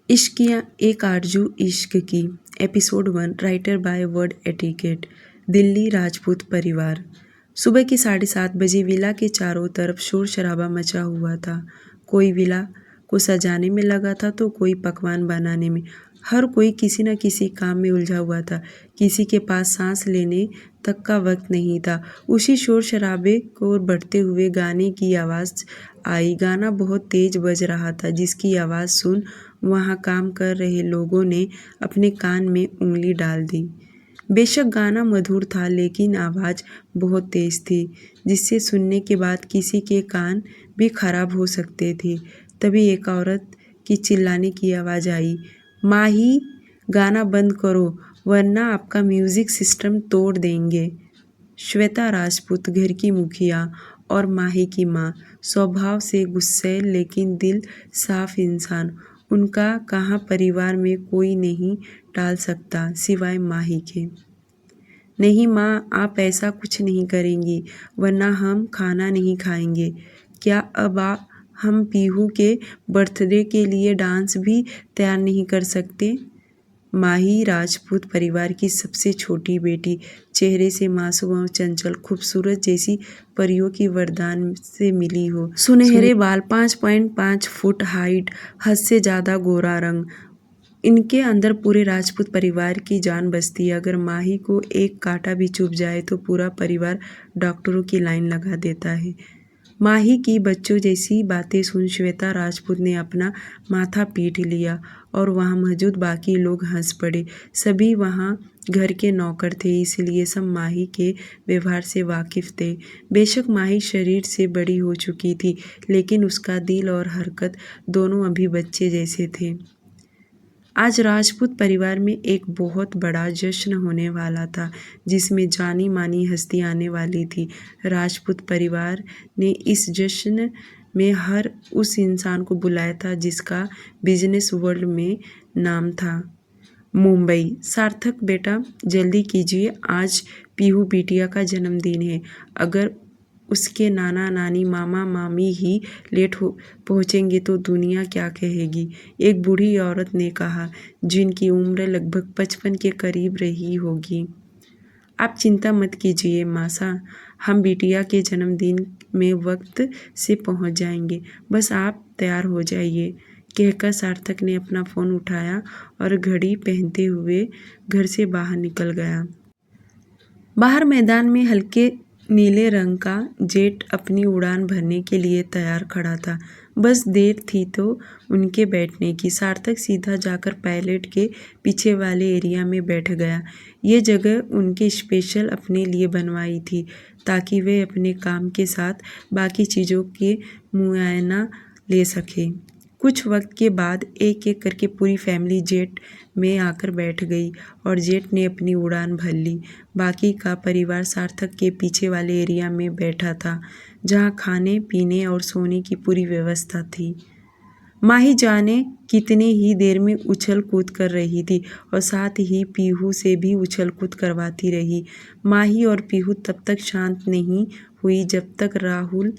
इश्किया एक आरजू इश्क की। Episode 1 writer by word etiquette. Delhi Rajput परिवार। सुबह के 7:30 बजे विला के चारों तरफ शोर शराबा मचा हुआ था। कोई विला को सजाने में लगा था तो कोई पकवान बनाने में। हर कोई किसी न किसी काम में उलझा हुआ था। किसी के पास सांस लेने तक का वक्त नहीं था। उसी शोर शराबे को बढ़ते हुए गाने की आवाज़ आई। गाना बहुत तेज बज रहा था, जिसकी आवाज़ सुन वहाँ काम कर रहे लोगों ने अपने कान में उंगली डाल दी। बेशक गाना मधुर था, लेकिन आवाज़ बहुत तेज थी, जिससे सुनने के बाद किसी के कान भी खराब हो सकते थे। तभी एक औरत की चिल्लाने की आवाज़ आई, माही, गाना बंद करो वरना आपका म्यूज़िक सिस्टम तोड़ देंगे। श्वेता राजपूत, घर की मुखिया और माही की माँ, स्वभाव से गुस्सैल लेकिन दिल साफ इंसान। उनका कहा परिवार में कोई नहीं टाल सकता सिवाय माही के। नहीं माँ, आप ऐसा कुछ नहीं करेंगी वरना हम खाना नहीं खाएंगे। क्या अब हम पीहू के बर्थडे के लिए डांस भी तैयार नहीं कर सकते? माही राजपूत परिवार की सबसे छोटी बेटी, चेहरे से मासूम और चंचल, खूबसूरत जैसी परियों की वरदान से मिली हो। सुनहरे बाल, 5.5 फुट हाइट, हद से ज़्यादा गोरा रंग। इनके अंदर पूरे राजपूत परिवार की जान बसती है। अगर माही को एक कांटा भी चुभ जाए तो पूरा परिवार डॉक्टरों की लाइन लगा देता है। माही की बच्चों जैसी बातें सुन श्वेता राजपूत ने अपना माथा पीट लिया और वहाँ मौजूद बाकी लोग हंस पड़े। सभी वहाँ घर के नौकर थे, इसलिए सब माही के व्यवहार से वाकिफ थे। बेशक माही शरीर से बड़ी हो चुकी थी, लेकिन उसका दिल और हरकत दोनों अभी बच्चे जैसे थे। आज राजपूत परिवार में एक बहुत बड़ा जश्न होने वाला था, जिसमें जानी मानी हस्ती आने वाली थी। राजपूत परिवार ने इस जश्न में हर उस इंसान को बुलाया था जिसका बिजनेस वर्ल्ड में नाम था। मुंबई। सार्थक बेटा, जल्दी कीजिए, आज पीहू बिटिया का जन्मदिन है। अगर उसके नाना नानी मामा मामी ही लेट हो पहुँचेंगे तो दुनिया क्या कहेगी? एक बूढ़ी औरत ने कहा, जिनकी उम्र लगभग 55 के करीब रही होगी। आप चिंता मत कीजिए मासा, हम बिटिया के जन्मदिन में वक्त से पहुंच जाएंगे। बस आप तैयार हो जाइए, कहकर सार्थक ने अपना फ़ोन उठाया और घड़ी पहनते हुए घर से बाहर निकल गया। बाहर मैदान में हल्के नीले रंग का जेट अपनी उड़ान भरने के लिए तैयार खड़ा था। बस देर थी तो उनके बैठने की। सार्थक सीधा जाकर पायलट के पीछे वाले एरिया में बैठ गया। ये जगह उनके स्पेशल अपने लिए बनवाई थी, ताकि वे अपने काम के साथ बाकी चीज़ों के मुआयना ले सके। कुछ वक्त के बाद एक एक करके पूरी फैमिली जेट में आकर बैठ गई और जेट ने अपनी उड़ान भर ली। बाकी का परिवार सार्थक के पीछे वाले एरिया में बैठा था, जहाँ खाने पीने और सोने की पूरी व्यवस्था थी। माही जाने कितने ही देर में उछल कूद कर रही थी और साथ ही पीहू से भी उछल कूद करवाती रही। माही और पीहू तब तक शांत नहीं हुई जब तक राहुल,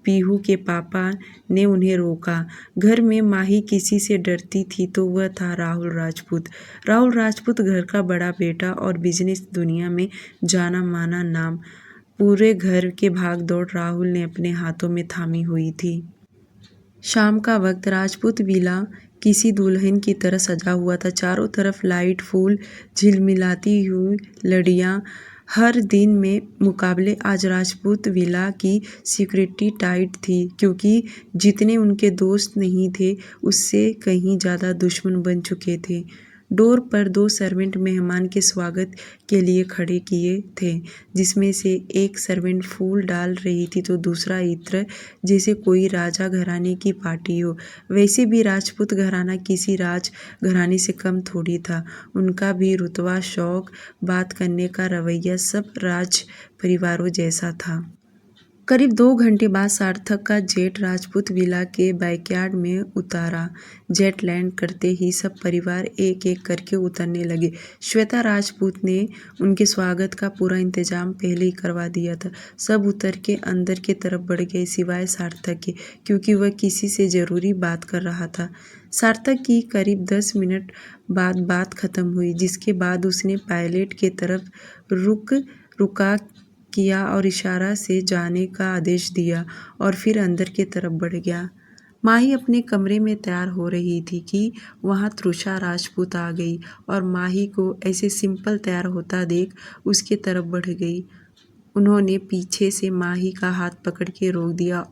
पीहू के पापा, ने उन्हें रोका। घर में माही किसी से डरती थी तो वह था राहुल राजपूत। राहुल राजपूत घर का बड़ा बेटा और बिजनेस दुनिया में जाना माना नाम। पूरे घर के भाग दौड़ राहुल ने अपने हाथों में थामी हुई थी। शाम का वक्त राजपूत विला किसी दुल्हन की तरह सजा हुआ था। चारों तरफ लाइट, फूल, झिलमिलाती हुई लड़ियाँ। हर दिन में मुकाबले आज राजपूत विला की सिक्योरिटी टाइट थी, क्योंकि जितने उनके दोस्त नहीं थे, उससे कहीं ज़्यादा दुश्मन बन चुके थे। डोर पर 2 सर्वेंट मेहमान के स्वागत के लिए खड़े किए थे, जिसमें से एक सर्वेंट फूल डाल रही थी तो दूसरा इत्र, जैसे कोई राजा घराने की पार्टी हो। वैसे भी राजपूत घराना किसी राज घराने से कम थोड़ी था। उनका भी रुतबा, शौक, बात करने का रवैया सब राज परिवारों जैसा था। करीब 2 घंटे बाद सार्थक का जेट राजपूत विला के बैकयार्ड में उतारा। जेट लैंड करते ही सब परिवार एक एक करके उतरने लगे। श्वेता राजपूत ने उनके स्वागत का पूरा इंतजाम पहले ही करवा दिया था। सब उतर के अंदर की तरफ बढ़ गए, सिवाय सार्थक के, क्योंकि वह किसी से ज़रूरी बात कर रहा था। सार्थक की करीब 10 मिनट बाद बात खत्म हुई, जिसके बाद उसने पायलट के तरफ रुका किया और इशारा से जाने का आदेश दिया और फिर अंदर की तरफ बढ़ गया। माही अपने कमरे में तैयार हो रही थी कि वहाँ तृषा राजपूत आ गई और माही को ऐसे सिंपल तैयार होता देख उसके तरफ बढ़ गई। उन्होंने पीछे से माही का हाथ पकड़ के रोक दिया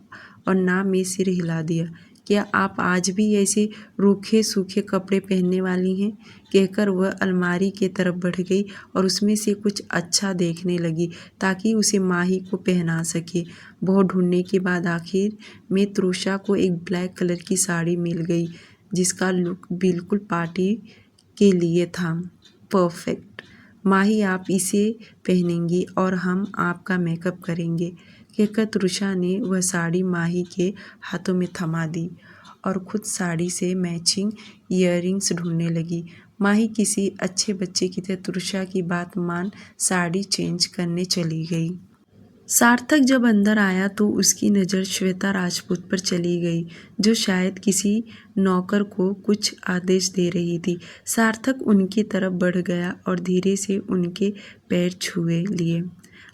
और ना में सिर हिला दिया। क्या आप आज भी ऐसे रूखे सूखे कपड़े पहनने वाली हैं? कहकर वह अलमारी के तरफ बढ़ गई और उसमें से कुछ अच्छा देखने लगी ताकि उसे माही को पहना सके। बहुत ढूंढने के बाद आखिर में तृषा को एक ब्लैक कलर की साड़ी मिल गई जिसका लुक बिल्कुल पार्टी के लिए था। परफेक्ट माही, आप इसे पहनेंगी और हम आपका मेकअप करेंगे, कहकर तृषा ने वह साड़ी माही के हाथों में थमा दी और खुद साड़ी से मैचिंग ईयररिंग्स ढूंढने लगी। माही किसी अच्छे बच्चे की तरह तृषा की बात मान साड़ी चेंज करने चली गई। सार्थक जब अंदर आया तो उसकी नज़र श्वेता राजपूत पर चली गई, जो शायद किसी नौकर को कुछ आदेश दे रही थी। सार्थक उनकी तरफ बढ़ गया और धीरे से उनके पैर छुए लिए।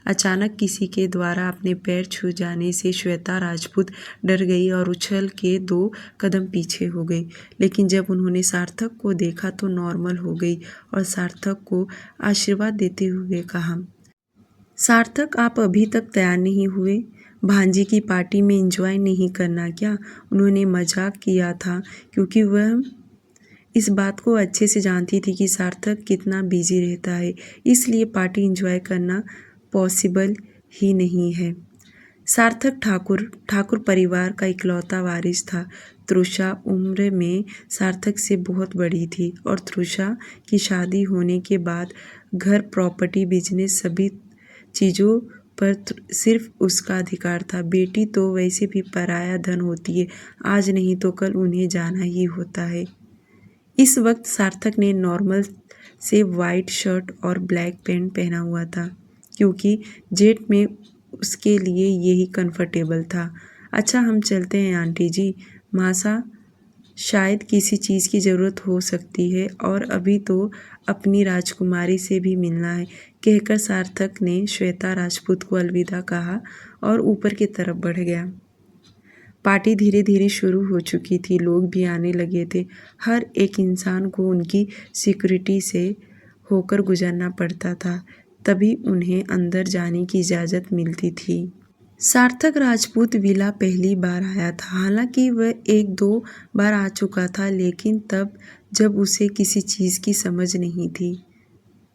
अचानक किसी के द्वारा अपने पैर छू जाने से श्वेता राजपूत डर गई और उछल के 2 कदम पीछे हो गई। लेकिन जब उन्होंने सार्थक को देखा तो नॉर्मल हो गई और सार्थक को आशीर्वाद देते हुए कहा, सार्थक, आप अभी तक तैयार नहीं हुए? भांजी की पार्टी में एंजॉय नहीं करना क्या? उन्होंने मजाक किया था क्योंकि वह इस बात को अच्छे से जानती थी कि सार्थक कितना बिजी रहता है, इसलिए पार्टी एंजॉय करना पॉसिबल ही नहीं है। सार्थक ठाकुर परिवार का इकलौता वारिस था। तृषा उम्र में सार्थक से बहुत बड़ी थी और तृषा की शादी होने के बाद घर, प्रॉपर्टी, बिजनेस सभी चीज़ों पर सिर्फ उसका अधिकार था। बेटी तो वैसे भी पराया धन होती है, आज नहीं तो कल उन्हें जाना ही होता है। इस वक्त सार्थक ने नॉर्मल से वाइट शर्ट और ब्लैक पैंट पहना हुआ था क्योंकि जेट में उसके लिए यही कंफर्टेबल था। अच्छा, हम चलते हैं आंटी जी, मासा शायद किसी चीज़ की ज़रूरत हो सकती है और अभी तो अपनी राजकुमारी से भी मिलना है, कहकर सार्थक ने श्वेता राजपूत को अलविदा कहा और ऊपर की तरफ बढ़ गया। पार्टी धीरे धीरे शुरू हो चुकी थी, लोग भी आने लगे थे। हर एक इंसान को उनकी सिक्योरिटी से होकर गुजरना पड़ता था, तभी उन्हें अंदर जाने की इजाज़त मिलती थी। सार्थक राजपूत विला पहली बार आया था। हालांकि वह 1-2 बार आ चुका था, लेकिन तब जब उसे किसी चीज़ की समझ नहीं थी।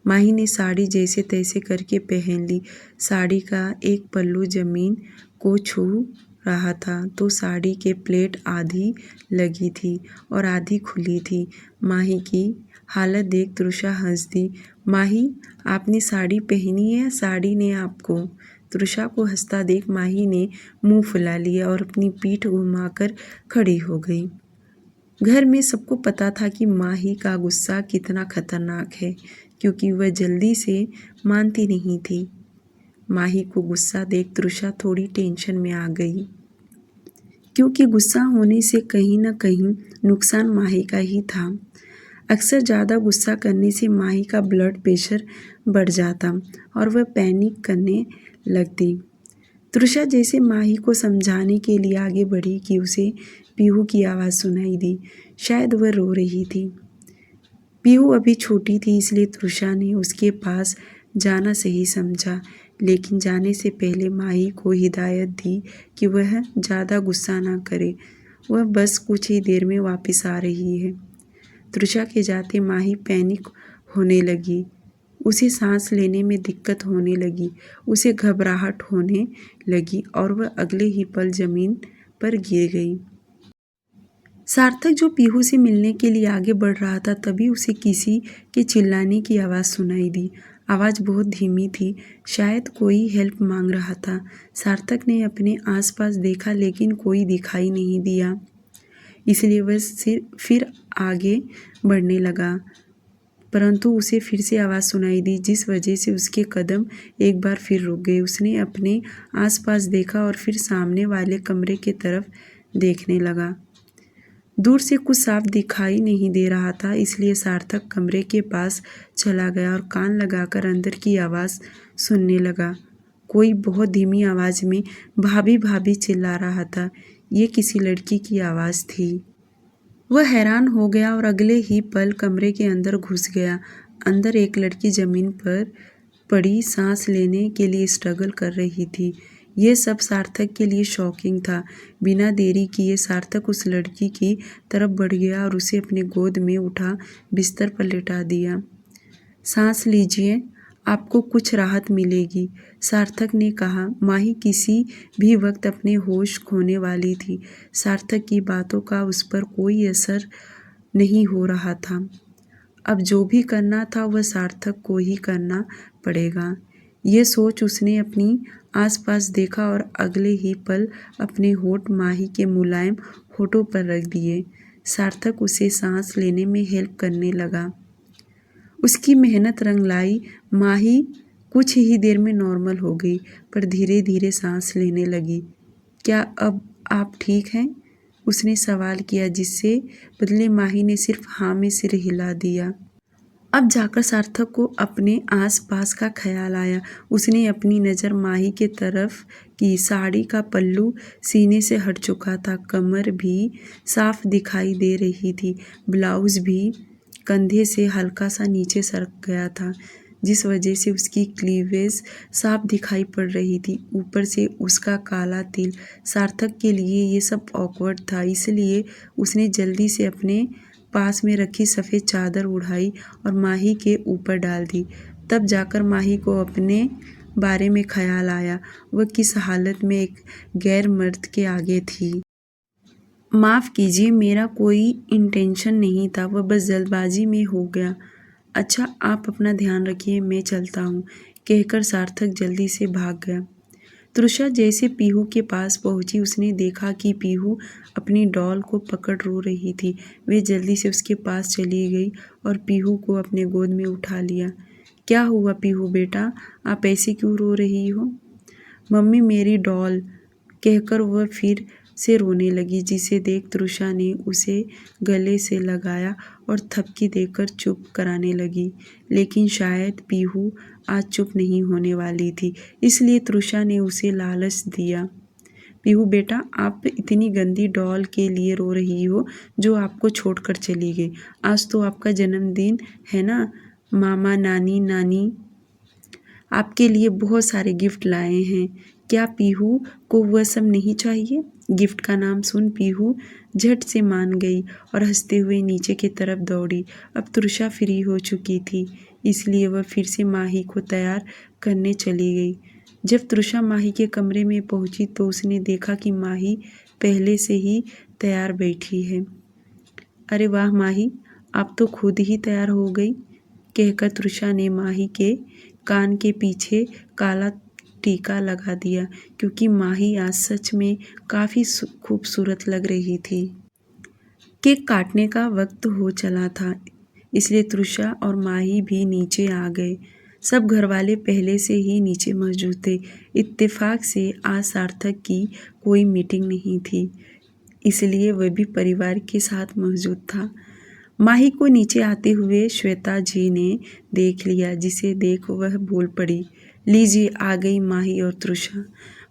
माही ने साड़ी जैसे तैसे करके पहन ली। साड़ी का एक पल्लू जमीन को छू रहा था तो साड़ी के प्लेट आधी लगी थी और आधी खुली थी। माही की हालत देख तृषा हंस दी। माही, आपने साड़ी पहनी है या साड़ी ने आपको? तृषा को हंसता देख माही ने मुंह फुला लिया और अपनी पीठ घुमाकर खड़ी हो गई। घर में सबको पता था कि माही का गुस्सा कितना खतरनाक है, क्योंकि वह जल्दी से मानती नहीं थी। माही को गुस्सा देख तृषा थोड़ी टेंशन में आ गई, क्योंकि गुस्सा होने से कहीं न कहीं नुकसान माही का ही था। अक्सर ज़्यादा गुस्सा करने से माही का ब्लड प्रेशर बढ़ जाता और वह पैनिक करने लगती। तृषा जैसे माही को समझाने के लिए आगे बढ़ी कि उसे पीहू की आवाज़ सुनाई दी। शायद वह रो रही थी। पीहू अभी छोटी थी, इसलिए तृषा ने उसके पास जाना सही समझा, लेकिन जाने से पहले माही को हिदायत दी कि वह ज़्यादा गुस्सा ना करे, वह बस कुछ ही देर में वापस आ रही है। तृषा के जाते माही पैनिक होने लगी। उसे सांस लेने में दिक्कत होने लगी, उसे घबराहट होने लगी और वह अगले ही पल ज़मीन पर गिर गई। सार्थक जो पीहू से मिलने के लिए आगे बढ़ रहा था, तभी उसे किसी के चिल्लाने की आवाज़ सुनाई दी। आवाज़ बहुत धीमी थी, शायद कोई हेल्प मांग रहा था। सार्थक ने अपने आसपास देखा, लेकिन कोई दिखाई नहीं दिया, इसलिए वह फिर आगे बढ़ने लगा, परंतु उसे फिर से आवाज़ सुनाई दी, जिस वजह से उसके कदम एक बार फिर रुक गए। उसने अपने आसपास देखा और फिर सामने वाले कमरे की तरफ देखने लगा। दूर से कुछ साफ दिखाई नहीं दे रहा था, इसलिए सार्थक कमरे के पास चला गया और कान लगाकर अंदर की आवाज़ सुनने लगा। कोई बहुत धीमी आवाज़ में भाभी भाभी चिल्ला रहा था। ये किसी लड़की की आवाज़ थी। वह हैरान हो गया और अगले ही पल कमरे के अंदर घुस गया। अंदर एक लड़की ज़मीन पर पड़ी सांस लेने के लिए स्ट्रगल कर रही थी। ये सब सार्थक के लिए शॉकिंग था। बिना देरी किए सार्थक उस लड़की की तरफ बढ़ गया और उसे अपने गोद में उठा बिस्तर पर लेटा दिया। सांस लीजिए, आपको कुछ राहत मिलेगी, सार्थक ने कहा। माही किसी भी वक्त अपने होश खोने वाली थी। सार्थक की बातों का उस पर कोई असर नहीं हो रहा था। अब जो भी करना था वह सार्थक को ही करना पड़ेगा। ये सोच उसने अपनी आसपास देखा और अगले ही पल अपने होठ माही के मुलायम होठों पर रख दिए। सार्थक उसे सांस लेने में हेल्प करने लगा। उसकी मेहनत रंग लाई। माही कुछ ही देर में नॉर्मल हो गई, पर धीरे धीरे सांस लेने लगी। क्या अब आप ठीक हैं? उसने सवाल किया, जिससे बदले माही ने सिर्फ हाँ में सिर हिला दिया। अब जाकर सार्थक को अपने आसपास का ख्याल आया। उसने अपनी नज़र माही के तरफ की। साड़ी का पल्लू सीने से हट चुका था, कमर भी साफ दिखाई दे रही थी, ब्लाउज भी कंधे से हल्का सा नीचे सरक गया था, जिस वजह से उसकी क्लीवेज साफ दिखाई पड़ रही थी। ऊपर से उसका काला तिल। सार्थक के लिए ये सब ऑकवर्ड था, इसलिए उसने जल्दी से अपने पास में रखी सफ़ेद चादर उड़ाई और माही के ऊपर डाल दी। तब जाकर माही को अपने बारे में ख्याल आया। वह किस हालत में एक गैर मर्द के आगे थी। माफ़ कीजिए, मेरा कोई इंटेंशन नहीं था, वह बस जल्दबाजी में हो गया। अच्छा, आप अपना ध्यान रखिए, मैं चलता हूँ, कहकर सार्थक जल्दी से भाग गया। तृषा जैसे पीहू के पास पहुंची, उसने देखा कि पीहू अपनी डॉल को पकड़ रो रही थी। वे जल्दी से उसके पास चली गई और पीहू को अपने गोद में उठा लिया। क्या हुआ पीहू बेटा, आप ऐसे क्यों रो रही हो? मम्मी, मेरी डॉल, कहकर वह फिर से रोने लगी, जिसे देख तृषा ने उसे गले से लगाया और थपकी देकर चुप कराने लगी। लेकिन शायद पीहू आज चुप नहीं होने वाली थी, इसलिए तृषा ने उसे लालच दिया। पीहू बेटा, आप इतनी गंदी डॉल के लिए रो रही हो जो आपको छोड़कर चली गई। आज तो आपका जन्मदिन है ना। मामा, नानी, नानी आपके लिए बहुत सारे गिफ्ट लाए हैं। क्या पीहू को वह सब नहीं चाहिए? गिफ्ट का नाम सुन पीहू झट से मान गई और हंसते हुए नीचे की तरफ दौड़ी। अब तृषा फ्री हो चुकी थी, इसलिए वह फिर से माही को तैयार करने चली गई। जब तृषा माही के कमरे में पहुंची तो उसने देखा कि माही पहले से ही तैयार बैठी है। अरे वाह माही, आप तो खुद ही तैयार हो गई, कहकर तृषा ने माही के कान के पीछे काला टीका लगा दिया, क्योंकि माही आज सच में काफ़ी खूबसूरत लग रही थी। केक काटने का वक्त हो चला था, इसलिए तृषा और माही भी नीचे आ गए। सब घरवाले पहले से ही नीचे मौजूद थे। इत्तेफाक से आज सार्थक की कोई मीटिंग नहीं थी, इसलिए वह भी परिवार के साथ मौजूद था। माही को नीचे आते हुए श्वेता जी ने देख लिया, जिसे देख वह बोल पड़ी, लीजिए आ गई माही और तृषा।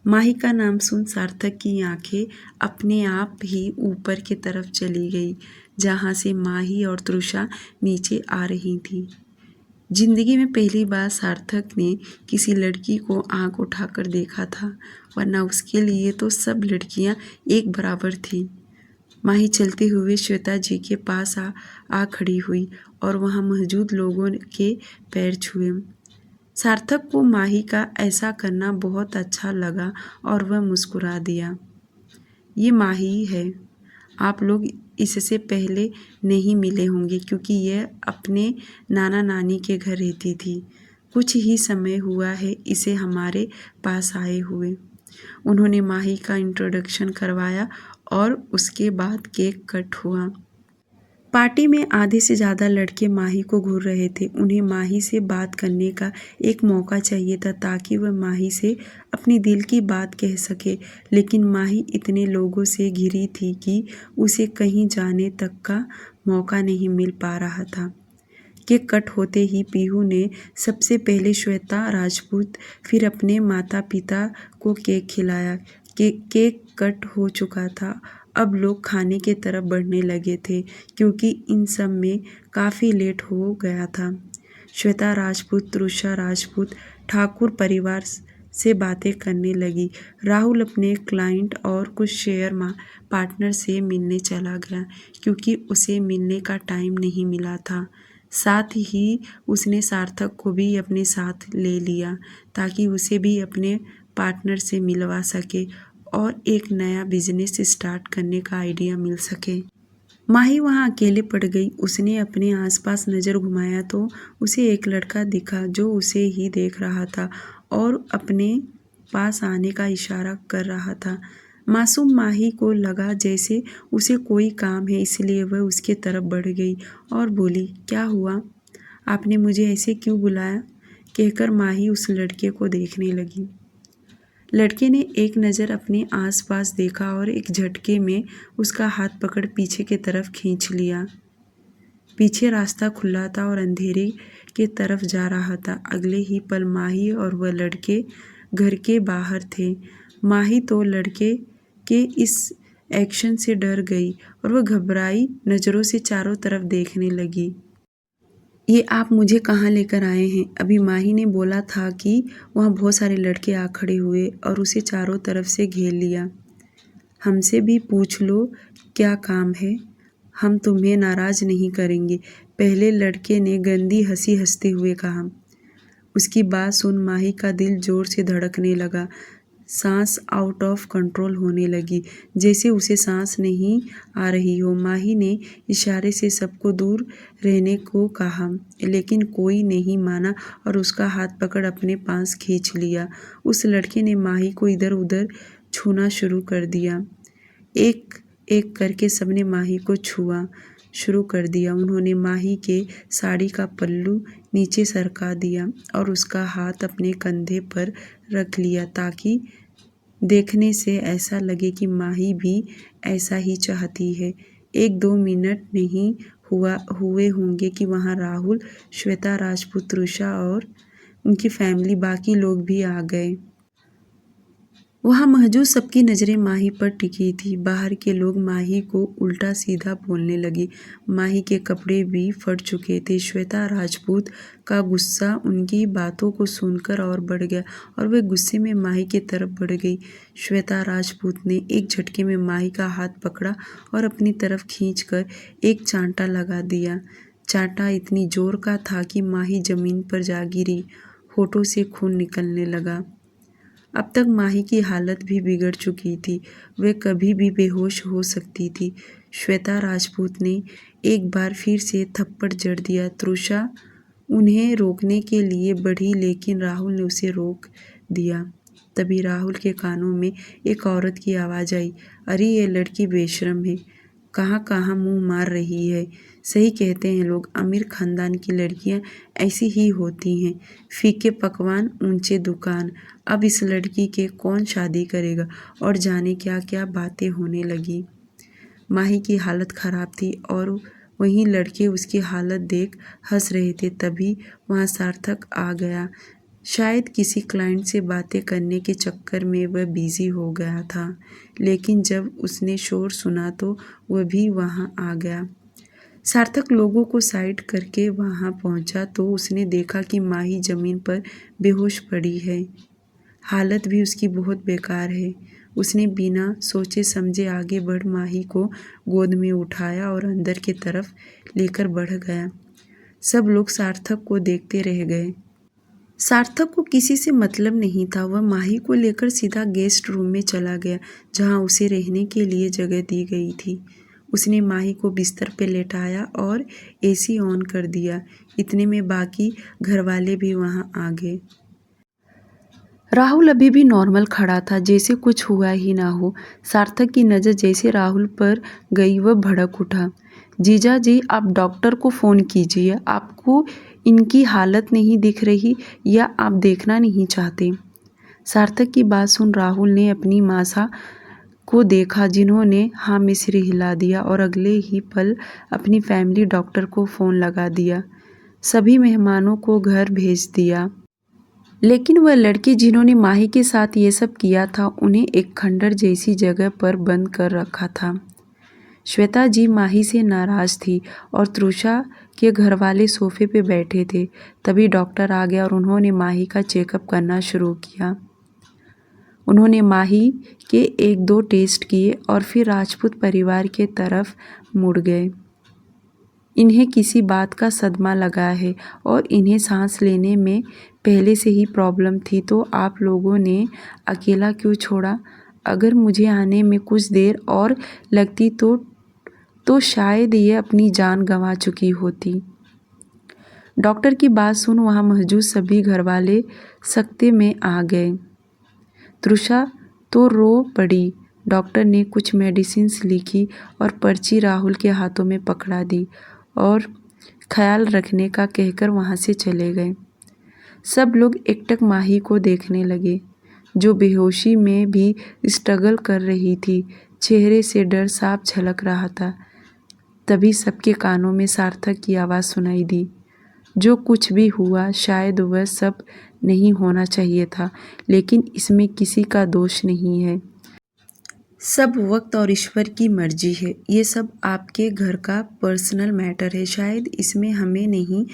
माही का नाम सुन सार्थक की आंखें अपने आप ही ऊपर की तरफ चली गई, जहां से माही और तृषा नीचे आ रही थी। जिंदगी में पहली बार सार्थक ने किसी लड़की को आंख उठाकर देखा था, वरना उसके लिए तो सब लड़कियां एक बराबर थी। माही चलते हुए श्वेता जी के पास आ खड़ी हुई और वहां मौजूद लोगों के पैर छुए। सार्थक को माही का ऐसा करना बहुत अच्छा लगा और वह मुस्कुरा दिया। ये माही है, आप लोग इससे पहले नहीं मिले होंगे, क्योंकि यह अपने नाना नानी के घर रहती थी। कुछ ही समय हुआ है इसे हमारे पास आए हुए। उन्होंने माही का इंट्रोडक्शन करवाया और उसके बाद केक कट हुआ। पार्टी में आधे से ज़्यादा लड़के माही को घूर रहे थे। उन्हें माही से बात करने का एक मौका चाहिए था ताकि वह माही से अपनी दिल की बात कह सके, लेकिन माही इतने लोगों से घिरी थी कि उसे कहीं जाने तक का मौका नहीं मिल पा रहा था। केक कट होते ही पीहू ने सबसे पहले श्वेता राजपूत, फिर अपने माता पिता को केक खिलाया। केक कट हो चुका था। अब लोग खाने के तरफ बढ़ने लगे थे क्योंकि इन सब में काफ़ी लेट हो गया था। श्वेता राजपूत, तृषा राजपूत, ठाकुर परिवार से बातें करने लगी। राहुल अपने क्लाइंट और कुछ शेयर पार्टनर से मिलने चला गया क्योंकि उसे मिलने का टाइम नहीं मिला था। साथ ही उसने सार्थक को भी अपने साथ ले लिया ताकि उसे भी अपने पार्टनर से मिलवा सके और एक नया बिजनेस स्टार्ट करने का आइडिया मिल सके। माही वहाँ अकेले पड़ गई। उसने अपने आसपास नज़र घुमाया तो उसे एक लड़का दिखा जो उसे ही देख रहा था और अपने पास आने का इशारा कर रहा था। मासूम माही को लगा जैसे उसे कोई काम है, इसलिए वह उसके तरफ बढ़ गई और बोली, क्या हुआ? आपने मुझे ऐसे क्यों बुलाया? कहकर माही उस लड़के को देखने लगी। लड़के ने एक नज़र अपने आसपास देखा और एक झटके में उसका हाथ पकड़ पीछे की तरफ खींच लिया। पीछे रास्ता खुला था और अंधेरे के तरफ जा रहा था। अगले ही पल माही और वह लड़के घर के बाहर थे। माही तो लड़के के इस एक्शन से डर गई और वह घबराई नज़रों से चारों तरफ देखने लगी। ये आप मुझे कहाँ लेकर आए हैं? अभी माही ने बोला था कि वहाँ बहुत सारे लड़के आ खड़े हुए और उसे चारों तरफ से घेर लिया। हमसे भी पूछ लो क्या काम है, हम तुम्हें नाराज़ नहीं करेंगे, पहले लड़के ने गंदी हंसी हंसते हुए कहा। उसकी बात सुन माही का दिल जोर से धड़कने लगा। सांस आउट ऑफ कंट्रोल होने लगी, जैसे उसे सांस नहीं आ रही हो। माही ने इशारे से सबको दूर रहने को कहा, लेकिन कोई नहीं माना और उसका हाथ पकड़ अपने पास खींच लिया। उस लड़के ने माही को इधर उधर छूना शुरू कर दिया। एक एक करके सबने माही को छुआ शुरू कर दिया। उन्होंने माही के साड़ी का पल्लू नीचे सरका दिया और उसका हाथ अपने कंधे पर रख लिया ताकि देखने से ऐसा लगे कि माही भी ऐसा ही चाहती है। 1-2 मिनट नहीं हुए होंगे कि वहाँ राहुल, श्वेता राजपूत, तृषा और उनकी फैमिली, बाकी लोग भी आ गए। वहाँ मौजूद सबकी नज़रें माही पर टिकी थी। बाहर के लोग माही को उल्टा सीधा बोलने लगे। माही के कपड़े भी फट चुके थे। श्वेता राजपूत का गुस्सा उनकी बातों को सुनकर और बढ़ गया और वह गुस्से में माही की तरफ बढ़ गई। श्वेता राजपूत ने एक झटके में माही का हाथ पकड़ा और अपनी तरफ खींचकर एक चांटा लगा दिया। चांटा इतनी जोर का था कि माही जमीन पर जा गिरी। होठों से खून निकलने लगा। अब तक माही की हालत भी बिगड़ चुकी थी, वह कभी भी बेहोश हो सकती थी। श्वेता राजपूत ने एक बार फिर से थप्पड़ जड़ दिया। तृषा उन्हें रोकने के लिए बढ़ी लेकिन राहुल ने उसे रोक दिया। तभी राहुल के कानों में एक औरत की आवाज़ आई, अरे ये लड़की बेशरम है, कहाँ कहाँ मुँह मार रही है। सही कहते हैं लोग, अमीर खानदान की लड़कियां ऐसी ही होती हैं, फीके पकवान ऊंचे दुकान। अब इस लड़की के कौन शादी करेगा? और जाने क्या क्या बातें होने लगी। माही की हालत ख़राब थी और वहीं लड़के उसकी हालत देख हंस रहे थे। तभी वहाँ सार्थक आ गया। शायद किसी क्लाइंट से बातें करने के चक्कर में वह बिज़ी हो गया था, लेकिन जब उसने शोर सुना तो वह भी वहाँ आ गया। सार्थक लोगों को साइड करके वहाँ पहुँचा तो उसने देखा कि माही ज़मीन पर बेहोश पड़ी है। हालत भी उसकी बहुत बेकार है। उसने बिना सोचे समझे आगे बढ़ माही को गोद में उठाया और अंदर की तरफ लेकर बढ़ गया। सब लोग सार्थक को देखते रह गए। सार्थक को किसी से मतलब नहीं था। वह माही को लेकर सीधा गेस्ट रूम में चला गया जहाँ उसे रहने के लिए जगह दी गई थी। उसने माही को बिस्तर पे लेटाया और एसी ऑन कर दिया। इतने में बाकी घरवाले भी वहाँ आ गए। राहुल अभी भी नॉर्मल खड़ा था, जैसे कुछ हुआ ही ना हो। सार्थक की नज़र जैसे राहुल पर गई वह भड़क उठा। जीजा जी, आप डॉक्टर को फ़ोन कीजिए। आपको इनकी हालत नहीं दिख रही या आप देखना नहीं चाहते? सार्थक की बात सुन राहुल ने अपनी मासा को देखा, जिन्होंने हाँ में सिर हिला दिया और अगले ही पल अपनी फैमिली डॉक्टर को फ़ोन लगा दिया। सभी मेहमानों को घर भेज दिया। लेकिन वह लड़की जिन्होंने माही के साथ ये सब किया था, उन्हें एक खंडर जैसी जगह पर बंद कर रखा था। श्वेता जी माही से नाराज़ थी और तृषा के घर वाले सोफे पे बैठे थे। तभी डॉक्टर आ गया और उन्होंने माही का चेकअप करना शुरू किया। उन्होंने माही के 1-2 टेस्ट किए और फिर राजपूत परिवार के तरफ मुड़ गए। इन्हें किसी बात का सदमा लगा है और इन्हें सांस लेने में पहले से ही प्रॉब्लम थी, तो आप लोगों ने अकेला क्यों छोड़ा? अगर मुझे आने में कुछ देर और लगती तो शायद ये अपनी जान गंवा चुकी होती। डॉक्टर की बात सुन वहाँ मौजूद सभी घरवाले सकते में आ गए। तृषा तो रो पड़ी। डॉक्टर ने कुछ मेडिसिन्स लिखी और पर्ची राहुल के हाथों में पकड़ा दी और ख्याल रखने का कहकर वहाँ से चले गए। सब लोग एकटक माही को देखने लगे, जो बेहोशी में भी स्ट्रगल कर रही थी। चेहरे से डर साफ झलक रहा था। तभी सबके कानों में सार्थक की आवाज़ सुनाई दी, जो कुछ भी हुआ शायद वह सब नहीं होना चाहिए था, लेकिन इसमें किसी का दोष नहीं है। सब वक्त और ईश्वर की मर्जी है। ये सब आपके घर का पर्सनल मैटर है। शायद इसमें हमें नहीं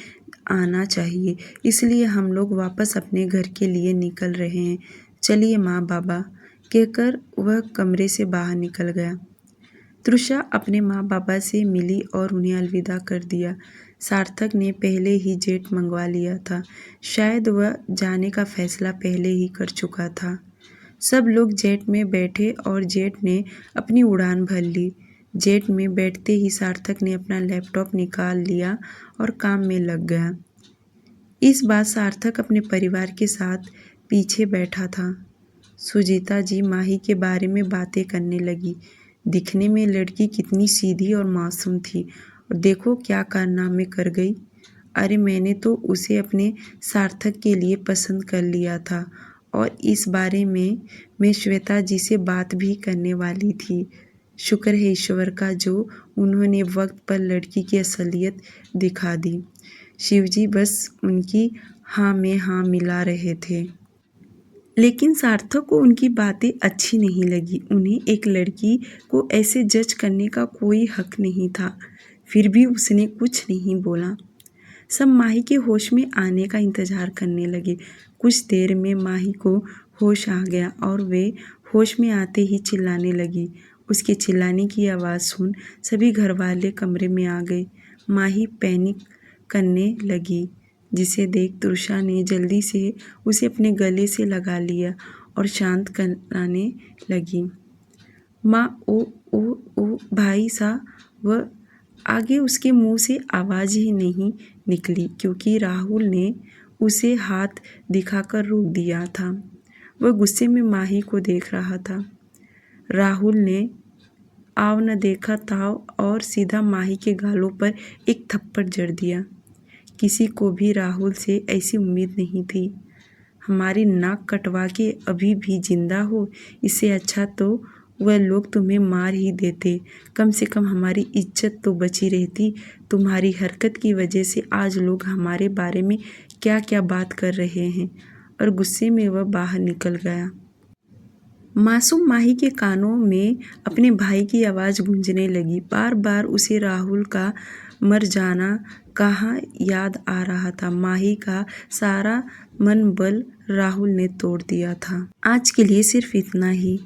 आना चाहिए, इसलिए हम लोग वापस अपने घर के लिए निकल रहे हैं। चलिए माँ बाबा, कहकर वह कमरे से बाहर निकल गया। तृषा अपने माँ बाबा से मिली और उन्हें अलविदा कर दिया। सार्थक ने पहले ही जेट मंगवा लिया था। शायद वह जाने का फैसला पहले ही कर चुका था। सब लोग जेट में बैठे और जेट ने अपनी उड़ान भर ली। जेट में बैठते ही सार्थक ने अपना लैपटॉप निकाल लिया और काम में लग गया। इस बार सार्थक अपने परिवार के साथ पीछे बैठा था। सुजीता जी माही के बारे में बातें करने लगी। दिखने में लड़की कितनी सीधी और मासूम थी, और देखो क्या कारनामे कर गई। अरे मैंने तो उसे अपने सार्थक के लिए पसंद कर लिया था और इस बारे में मैं श्वेता जी से बात भी करने वाली थी। शुक्र है ईश्वर का, जो उन्होंने वक्त पर लड़की की असलियत दिखा दी। शिवजी बस उनकी हाँ में हाँ मिला रहे थे। लेकिन सार्थक को उनकी बातें अच्छी नहीं लगी। उन्हें एक लड़की को ऐसे जज करने का कोई हक नहीं था। फिर भी उसने कुछ नहीं बोला। सब माही के होश में आने का इंतज़ार करने लगे। कुछ देर में माही को होश आ गया और वे होश में आते ही चिल्लाने लगी। उसके चिल्लाने की आवाज़ सुन सभी घरवाले कमरे में आ गए। माही पैनिक करने लगी, जिसे देख तृषा ने जल्दी से उसे अपने गले से लगा लिया और शांत कराने लगी। माँ ओ ओ ओ भाई साहब। आगे उसके मुंह से आवाज़ ही नहीं निकली, क्योंकि राहुल ने उसे हाथ दिखाकर रोक दिया था। वह गुस्से में माही को देख रहा था। राहुल ने आव न देखा ताव और सीधा माही के गालों पर एक थप्पड़ जड़ दिया। किसी को भी राहुल से ऐसी उम्मीद नहीं थी। हमारी नाक कटवा के अभी भी जिंदा हो, इससे अच्छा तो वह लोग तुम्हें मार ही देते। कम से कम हमारी इज्जत तो बची रहती। तुम्हारी हरकत की वजह से आज लोग हमारे बारे में क्या क्या बात कर रहे हैं। और गुस्से में वह बाहर निकल गया। मासूम माही के कानों में अपने भाई की आवाज़ गूंजने लगी। बार बार उसे राहुल का मर जाना कहाँ याद आ रहा था। माही का सारा मन बल राहुल ने तोड़ दिया था। आज के लिए सिर्फ इतना ही।